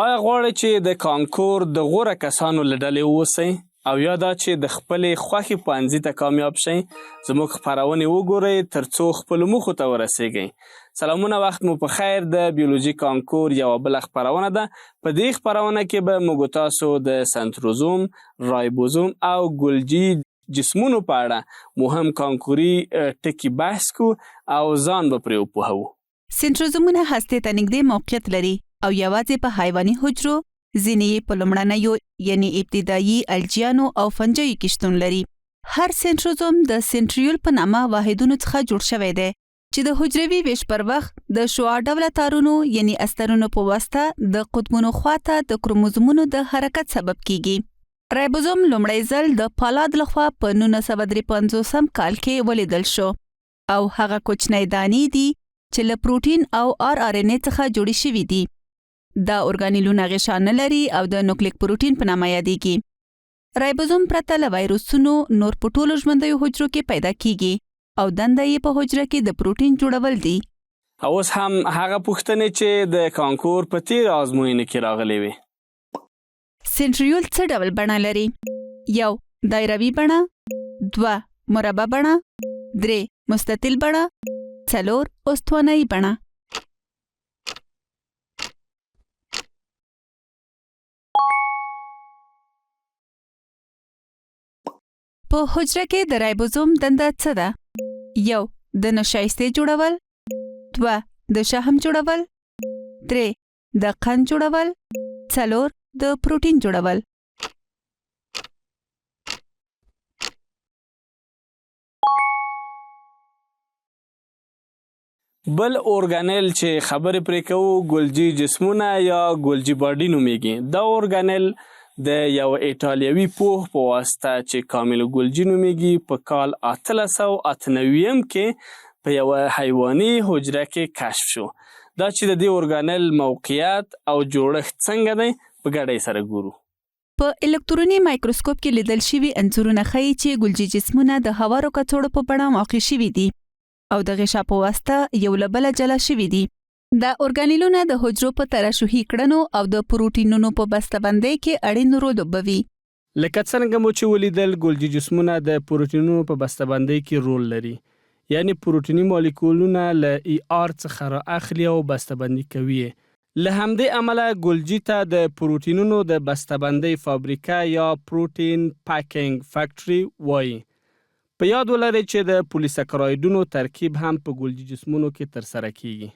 آیا غواړئ چې د کانکور د غوره کسانو له ډلې واوسئ او یا دا چې د خپلې خوښې پوهنځي ته کامیاب شئ؟ زموږ خپرونې وګورئ تر څو خپلو موخو ته ورسیږئ. سلامونه، وخت مو په خیر. د بیولوژي کانکور یوه بله خپرونه ده. په دې خپرونه کې به موږ تاسو د سنتروزوم، رایبوزوم او ګلجي جسمونو په اړه مهم کانکوري ټکي بحث کو او ځان به پرې وپوهوو. سنتروزومونه هستې ته نږدې موقعیت لري او یوازې په حیواني حجرو، ځینې یې په لومړنیو یعنی ابتدایي الجیانو او فنجیو کې شتون لري. هر سنتروزوم د سنټریول په نامه واحدونو څخه جوړ شوی دی چې د حجروي ویش پر وخت د شعاع ډوله تارونو یعنی استرونو په واسطه د قطبونو خواته د کروموزومونو د حرکت سبب کیږي. رایبوزوم لومړی ځل د پالاد لخوا په 1953 کال کې ولیدل شو او هغه کوچنی دانې دي چې له پروټین او RNA څخه جوړې شوي دي. دا ارګانیلونه غشا نه لري او د نوکلیک پروټین په نامه یادېږي. رایبوزوم پرته له وایروسونو نور په ټولو ژوندیو حجرو کې پیدا کیږي او دنده یې په حجره کې د پروټین جوړول دي. اوس هم هغه پوښتنې چې د کانکور په تیر ازموینې کې راغلي وي. سنټریول څه ډول بڼه لري؟ 1. دایروي بڼه، 2. مربع بڼه، 3. مستطیل بڼه، 4. استوانه‌یي بڼه. په حجره کې د رایبوزوم دنده څه ده؟ 1. د نشایستې جوړول، 2. د شحم جوړول، 3. د قند جوړول، 4. د پروټین جوړول. بل اورګانیل چې خبرې پرې کوو ګلجي جسمونه یا ګلجي باډي نومیږي. دا اورګانیل د یو ایټالیوي پوه په واسطه چې کامل ګلجي نومیږي په کال 1898 کې په یوه حیواني حجره کې کشف شو. دا چې د دې اورګانیل موقعیت او جوړښت څنګه دی په ګډه یې سره ګورو. په الکتروني مایکروسکوپ کې لیدل شوي انځورونه ښیي چې ګلجي جسمونه د هوارو کڅوړو په بڼه واقع شوي دي او د غشا په واسطه یو له بله جلا شوي دي. دا اورګانیلونه د حجرو په ترشحي کړنو او د پروټینونو په بسته‌بندۍ کې اړین رول لوبوي. لکه څنګه مو چې ولیدل ګلجي جسمونه د پروټینونو په بسته‌بندۍ کې رول لري، یعنی پروټیني مالیکولونه له ER څخه را اخلي او بسته‌بندي کوي. له همدې امله ګلجي ته د پروټینونو د بسته‌بندۍ فابریکه یا پروټین پاکینګ فیکټري وایي. په یاد ولرئ چې د پولیساکرایډونو ترکیب هم په ګلجي جسمونو کې ترسره کیږي.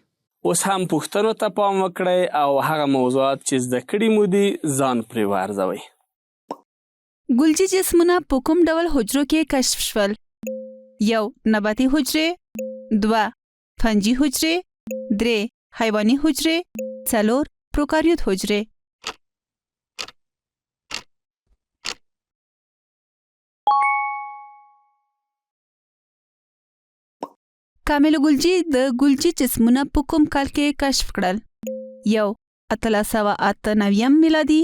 اوس هم پوښتنو ته پام وکړئ او هغه موضوعات چې زده کړي مو دي ځان پرې وارزوئ. ګلجي جسمونه په کوم ډول حجرو کې کشف شول؟ 1. نباتي حجرې، 2. فنجي حجرې، 3. حیواني حجرې، 4. پروکاریوت حجرې. کامل ګلجي د ګلجي جسمونه په کوم کال کې کشف کړل؟ 1. 1898 میلادي،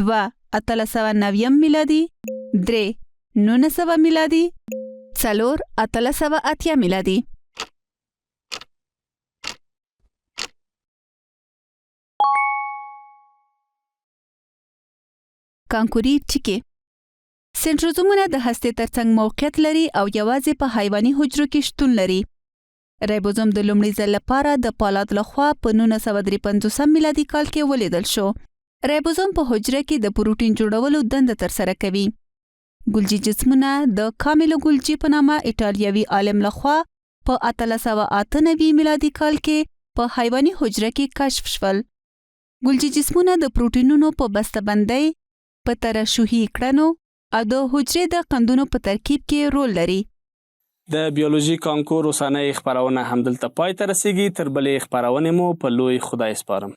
2. 1890 میلادي، 3. 1900 میلادي، 4. 1880 میلادي. کانکوري ټکي. سنټروزومونه د هستې ترڅنګ موقعیت لري او یوازې په حیواني حجرو کې شتون لري. رایبوزوم د لومړي ځل لپاره د پالاد لخوا په 1953 میلادي کال کې ولیدل شو. رایبوزوم په حجره کې د پروټین جوړولو دنده ترسره کوي. ګلجي جسمونه د کامل ګلجي په نامه ایټالیوي عالم لخوا په 1898 میلادي کال کې په حیواني حجره کې کشف شول. ګلجي جسمونه د پروټینونو په بسته‌بندۍ، په ترشحي کړنو او د حجرې د قندونو په ترکیب کې رول لري. د بیولوژي کانکور اوسنۍ خپرونه همدلته پای ته رسیږي. تر بلې خپرونې مو په لوی خدای سپارم.